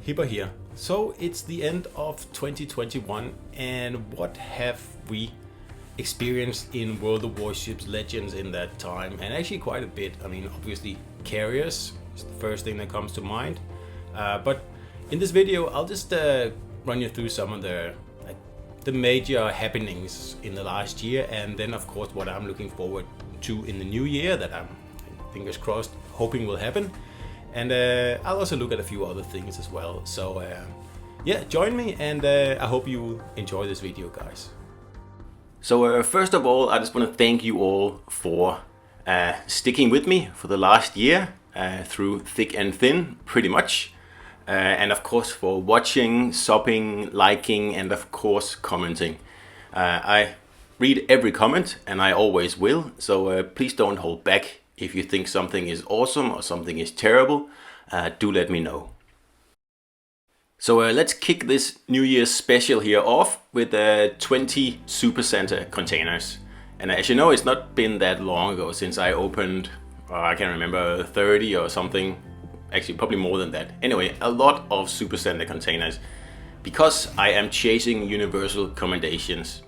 Hipper here. So it's the end of 2021, and what have we experienced in World of Warships Legends in that time? And actually quite a bit. I mean, obviously carriers is the first thing that comes to mind. But in this video, I'll just run you through some of the major happenings in the last year, and then of course what I'm looking forward to in the new year that I'm, fingers crossed, hoping will happen. And I'll also look at a few other things as well. So yeah, join me, and I hope you enjoy this video, guys. So first of all, I just want to thank you all for sticking with me for the last year through thick and thin, pretty much. And of course for watching, subbing, liking, and of course commenting. I read every comment, and I always will, so please don't hold back. If you think something is awesome or something is terrible, do let me know. So let's kick this New Year's special here off with 20 Super Center containers. And as you know, it's not been that long ago since I opened, I can't remember, 30 or something. Actually, probably more than that. Anyway, a lot of Super Center containers because I am chasing universal commendations.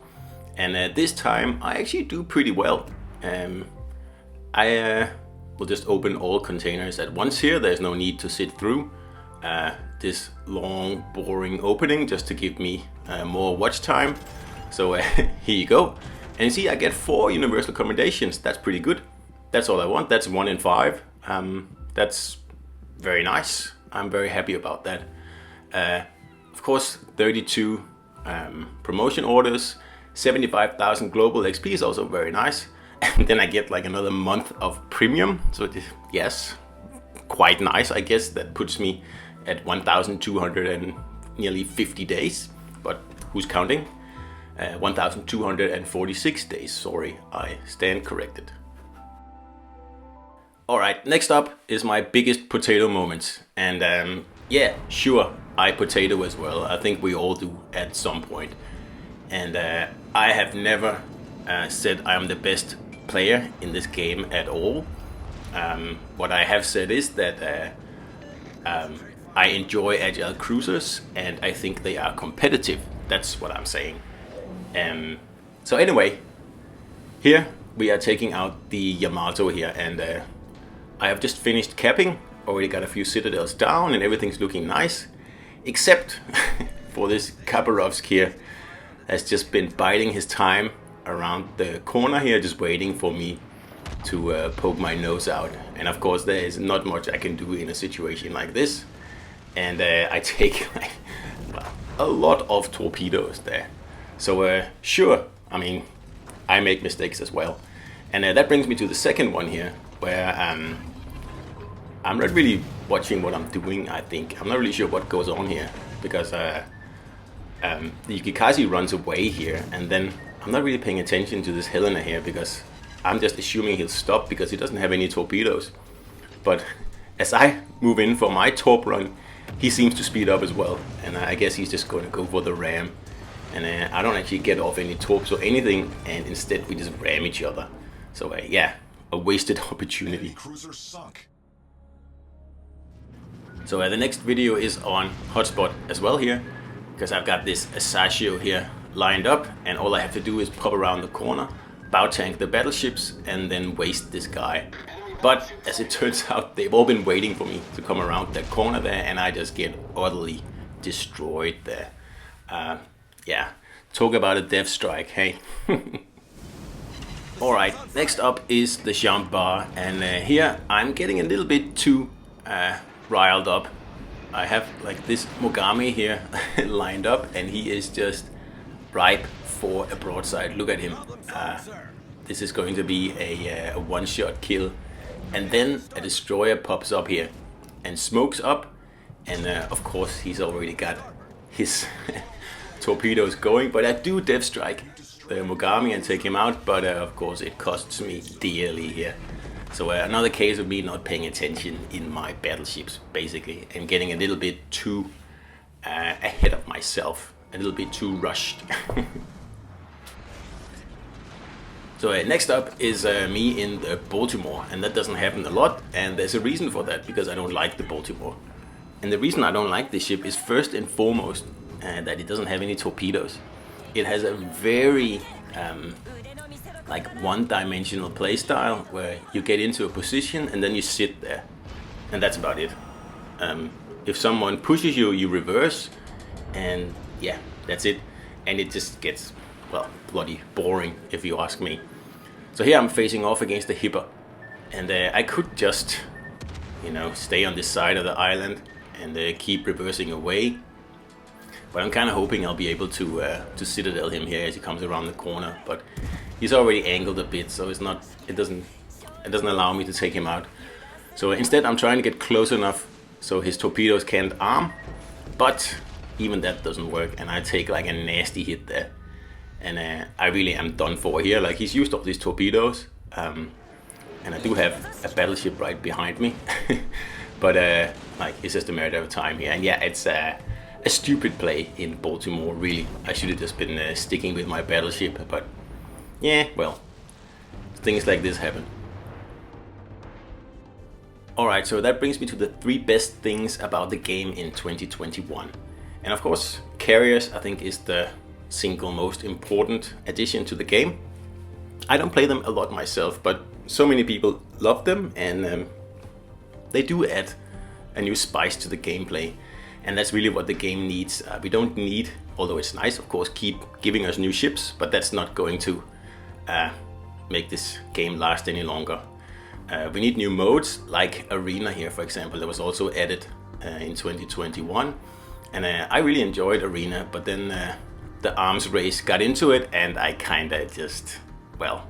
And this time I actually do pretty well. I will just open all containers at once here. There's no need to sit through this long, boring opening just to give me more watch time. So here you go. And you see, I get 4 universal commendations. That's pretty good. That's all I want. That's 1 in 5. That's very nice. I'm very happy about that. Of course, 32 promotion orders, 75,000 global XP is also very nice. And then I get like another month of premium. So yes, quite nice. I guess that puts me at 1,200 and nearly 50 days. But who's counting? 1,246 days. Sorry, I stand corrected. All right, next up is my biggest potato moments. And yeah, sure, I potato as well. I think we all do at some point. And I have never said I'm the best player in this game at all. What I have said is that I enjoy agile cruisers, and I think they are competitive. That's what I'm saying. So anyway, here we are taking out the Yamato here, and I have just finished capping. Already got a few citadels down, and everything's looking nice, except for this Khabarovsk here has just been biding his time around the corner here, just waiting for me to poke my nose out. And of course there is not much I can do in a situation like this, and I take like, a lot of torpedoes there. So sure, I mean, I make mistakes as well. And that brings me to the second one here, where I'm not really watching what I'm doing. I think I'm not really sure what goes on here, because the Yukikaze runs away here, and then I'm not really paying attention to this Helena here, because I'm just assuming he'll stop because he doesn't have any torpedoes. But as I move in for my torp run, he seems to speed up as well, and I guess he's just going to go for the ram. And I don't actually get off any torps or anything, and instead we just ram each other. So yeah, a wasted opportunity. So the next video is on hotspot as well here, because I've got this Asashio here lined up, and all I have to do is pop around the corner, bow tank the battleships, and then waste this guy. But as it turns out, they've all been waiting for me to come around that corner there, and I just get utterly destroyed there. Yeah, talk about a death strike, hey. Alright, next up is the Jean Bar, and here I'm getting a little bit too riled up. I have like this Mogami here lined up, and he is just ripe for a broadside. Look at him. This is going to be a one-shot kill. And then a destroyer pops up here and smokes up, and of course he's already got his torpedoes going, but I do death strike the Mogami and take him out, but of course it costs me dearly here. So another case of me not paying attention in my battleships, basically, and getting a little bit too ahead of myself, a little bit too rushed. So next up is me in the Baltimore, and that doesn't happen a lot, and there's a reason for that, because I don't like the Baltimore. And the reason I don't like this ship is first and foremost that it doesn't have any torpedoes. It has a very like one-dimensional playstyle where you get into a position and then you sit there, and that's about it. If someone pushes you, you reverse, and yeah, that's it. And it just gets, well, bloody boring if you ask me. So here I'm facing off against the Hipper, and I could just, stay on this side of the island and keep reversing away. But I'm kind of hoping I'll be able to citadel him here as he comes around the corner. But he's already angled a bit, so it doesn't allow me to take him out. So instead, I'm trying to get close enough so his torpedoes can't arm. But even that doesn't work, and I take like a nasty hit there. And I really am done for here. Like, he's used up these torpedoes, and I do have a battleship right behind me. But like, it's just a matter of time here. And yeah, it's a stupid play in Baltimore, really. I should have just been sticking with my battleship, but yeah, well, things like this happen. Alright, so that brings me to the 3 best things about the game in 2021. And of course, carriers, I think, is the single most important addition to the game. I don't play them a lot myself, but so many people love them, and they do add a new spice to the gameplay. And that's really what the game needs. We don't need, although it's nice, of course, keep giving us new ships, but that's not going to make this game last any longer. We need new modes, like Arena here, for example, that was also added in 2021. And I really enjoyed Arena, but then the arms race got into it, and I kinda just, well,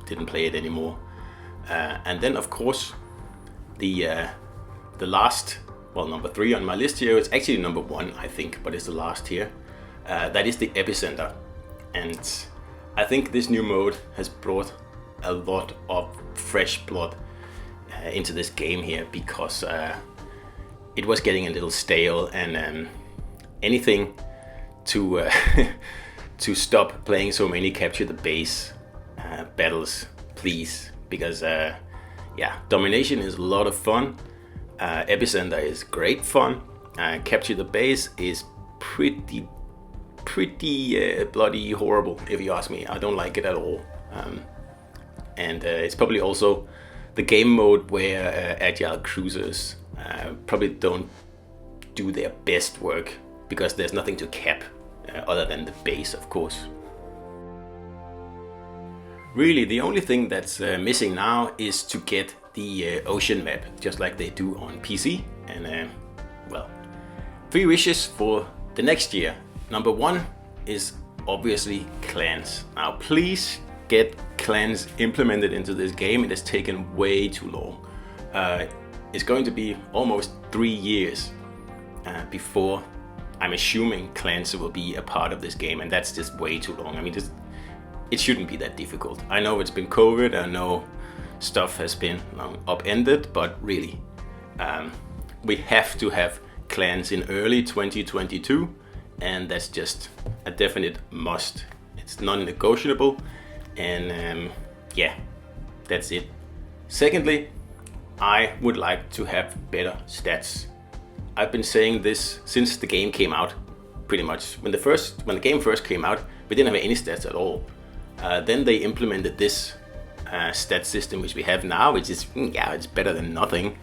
didn't play it anymore. And then, of course, the last, well, number 3 on my list here, it's actually number 1, I think, but it's the last here. That is the Epicenter. And I think this new mode has brought a lot of fresh blood into this game here, because it was getting a little stale, and anything to to stop playing so many capture the base battles, please, because yeah, domination is a lot of fun. Epicenter is great fun. Capture the base is pretty bloody horrible, if you ask me. I don't like it at all. And it's probably also the game mode where agile cruisers probably don't do their best work, because there's nothing to cap other than the base, of course. Really, the only thing that's missing now is to get the ocean map, just like they do on PC. And well, 3 wishes for the next year. Number 1 is obviously clans. Now, please get clans implemented into this game. It has taken way too long. It's going to be almost 3 years before I'm assuming clans will be a part of this game, and that's just way too long. I mean, it shouldn't be that difficult. I know it's been COVID, I know stuff has been upended, but really, we have to have clans in early 2022, and that's just a definite must. It's non-negotiable, and yeah, that's it. Secondly, I would like to have better stats. I've been saying this since the game came out, pretty much. When the game first came out, we didn't have any stats at all. Then they implemented this stat system which we have now, which is, yeah, it's better than nothing.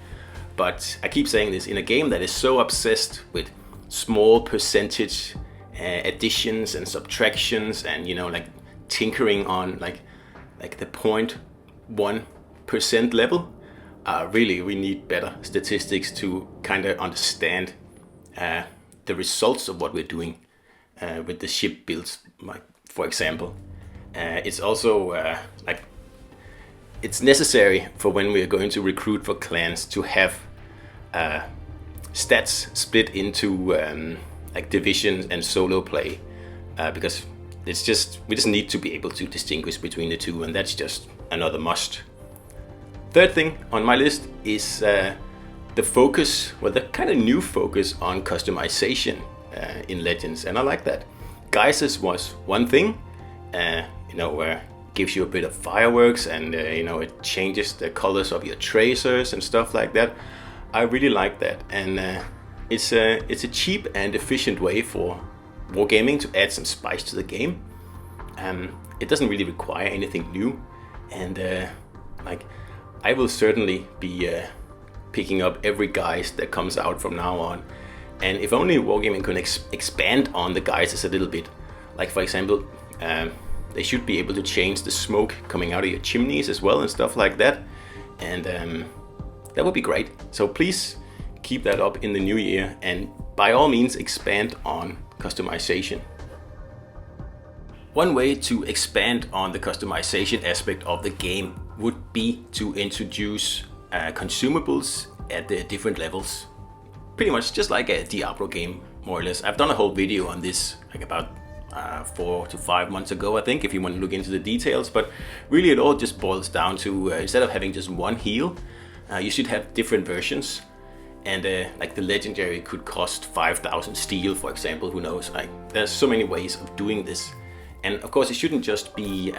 But I keep saying this, in a game that is so obsessed with small percentage additions and subtractions, and like tinkering on like the 0.1% level, really we need better statistics to kind of understand the results of what we're doing with the ship builds, like, for example. It's also it's necessary for when we are going to recruit for clans to have stats split into like divisions and solo play, because we just need to be able to distinguish between the two, and that's just another must. Third thing on my list is the focus, well, the kind of new focus on customization in Legends, and I like that. Geysers was one thing, where it gives you a bit of fireworks, and it changes the colors of your tracers and stuff like that. I really like that, and it's a cheap and efficient way for wargaming to add some spice to the game. It doesn't really require anything new, and like I will certainly be picking up every guise that comes out from now on. And if only wargaming can expand on the guises a little bit, like for example, they should be able to change the smoke coming out of your chimneys as well and stuff like that, and that would be great. So please keep that up in the new year, and by all means expand on customization. One way to expand on the customization aspect of the game would be to introduce consumables at the different levels. Pretty much just like a Diablo game, more or less. I've done a whole video on this like about 4 to 5 months ago, I think, if you want to look into the details. But really it all just boils down to instead of having just one heal, you should have different versions. And like the legendary could cost 5,000 steel, for example, who knows. Like there's so many ways of doing this. And of course it shouldn't just be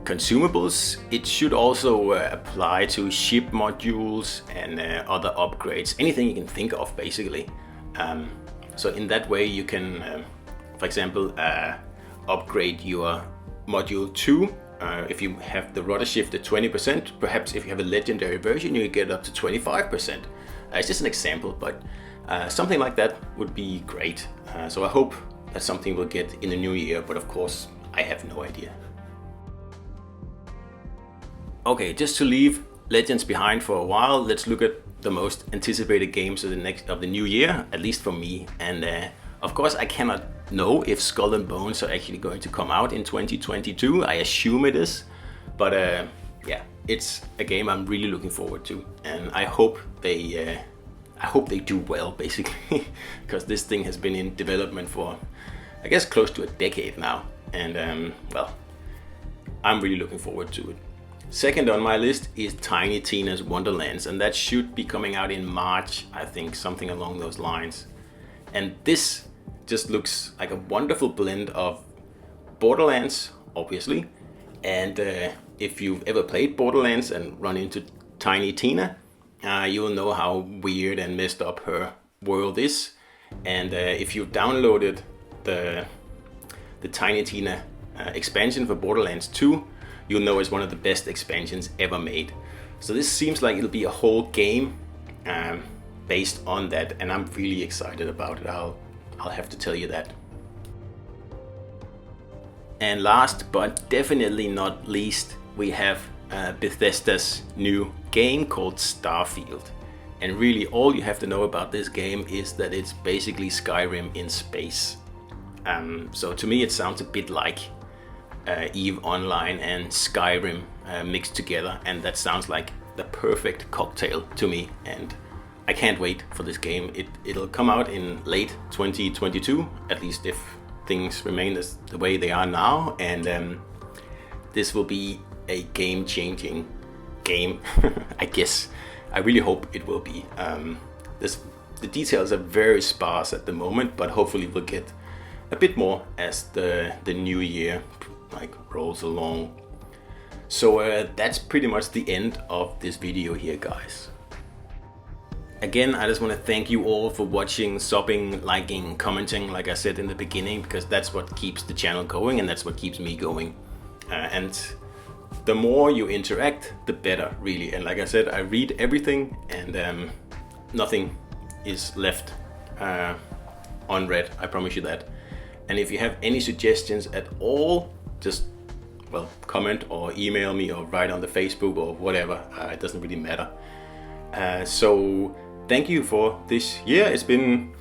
consumables, it should also apply to ship modules and other upgrades, anything you can think of basically. So in that way you can, for example, upgrade your module 2. If you have the rudder shift at 20%, perhaps if you have a legendary version you get up to 25%. It's just an example, but something like that would be great. So I hope that's something we'll get in the new year, but of course I have no idea. Okay, just to leave Legends behind for a while, let's look at the most anticipated games of the new year, at least for me. And of course I cannot know if Skull and Bones are actually going to come out in 2022. I assume it is, but yeah, it's a game I'm really looking forward to, and I hope they do well, basically, because this thing has been in development for, I guess, close to a decade now, and well, I'm really looking forward to it. Second on my list is Tiny Tina's Wonderlands, and that should be coming out in March, I think, something along those lines. And this just looks like a wonderful blend of Borderlands, obviously, and if you've ever played Borderlands and run into Tiny Tina, you'll know how weird and messed up her world is. And if you've downloaded the Tiny Tina expansion for Borderlands 2, you'll know it's one of the best expansions ever made. So this seems like it'll be a whole game based on that, and I'm really excited about it. I'll have to tell you that. And last but definitely not least, we have Bethesda's new game called Starfield. And really all you have to know about this game is that it's basically Skyrim in space. So to me it sounds a bit like EVE Online and Skyrim mixed together, and that sounds like the perfect cocktail to me, and I can't wait for this game. It'll come out in late 2022, at least if things remain the way they are now, and this will be a game-changing game. I guess. I really hope it will be. The details are very sparse at the moment, but hopefully we'll get a bit more as the new year rolls along. So that's pretty much the end of this video here, guys. Again, I just want to thank you all for watching, subbing, liking, commenting, like I said in the beginning, because that's what keeps the channel going and that's what keeps me going. And the more you interact, the better, really. And like I said, I read everything, and nothing is left unread, I promise you that. And if you have any suggestions at all, just, well, comment or email me or write on the Facebook or whatever. It doesn't really matter. So thank you for this year. It's been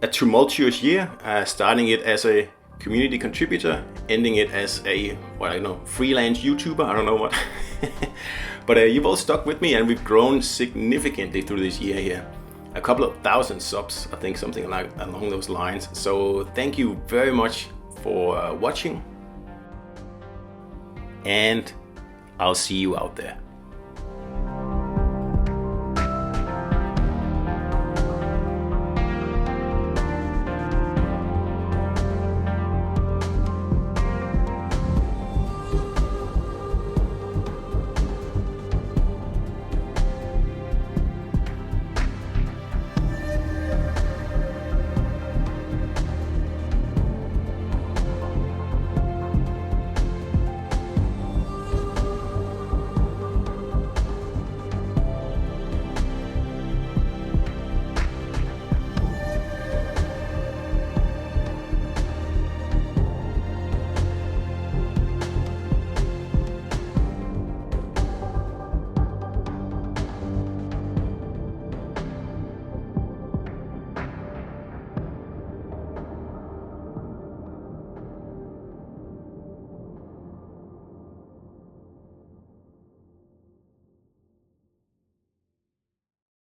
a tumultuous year, starting it as a community contributor, ending it as a, well, I don't know, freelance YouTuber, I don't know what. But you've all stuck with me, and we've grown significantly through this year here. A couple of thousand subs, I think, something like along those lines. So thank you very much for watching, and I'll see you out there.